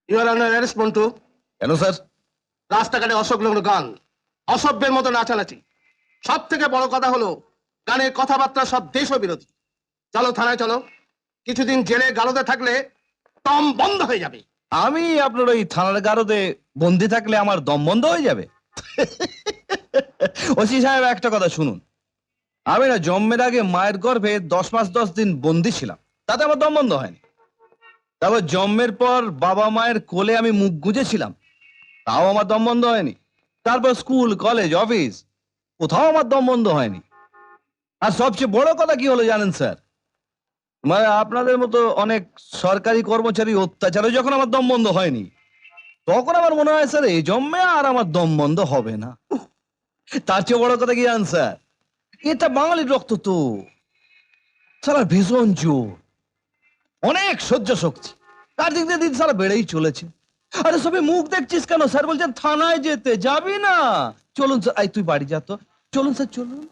You are under arrest Montu. কেন sir? রাস্তাঘাটে অসংলগ্ন গান, অসভ্যের মতো নাচানাচি, সব থেকে বড় কথা হলো গানের কথাবার্তা সব দেশ বিরোধী। চলো থানায় চলো, কিছুদিন জেলে গালদে থাকলে দম বন্ধ হয়ে যাবে। আমি আপনার ওই থানার গারদে বন্দি থাকলে আমার দম বন্ধ হয়ে যাবে? ওসি সাহেব, একটা কথা শুনুন, আমি না জন্মের আগে মায়ের গর্ভে 10 মাস 10 দিন বন্দি ছিলাম, তাতে আমার দম বন্ধ হয়নি। তারপর জন্মের পর বাবা মায়ের কোলে আমি মুখ গুজেছিলাম, তাও আমার দম বন্ধ হয়নি। তারপর স্কুল, কলেজ, অফিস, কোথাও আমার দম বন্ধ হয়নি। আর সবচেয়ে বড় কথা কি হলো জানেন স্যার? মানে আপনাদের মতো অনেক সরকারি কর্মচারী অত্যাচারে যখন আমার দম বন্ধ হয়নি, তখন আমার মনে হয় স্যার এই জন্মে আর আমার দম বন্ধ হবে না। তার চেয়ে বড় কথা কি জানেন স্যার? এটা বাঙালির রক্ত তো, সারা ভীষণ জোর, অনেক সহ্য শক্তি, তার দিক দিয়ে দিন সারা বেড়েই চলেছে। আরে সবে মুখ দেখছিস কেন? স্যার বলছেন থানায় যেতে, যাবি না? চলুন স্যার, তুই বাড়ি যা তো, চলুন স্যার চলুন।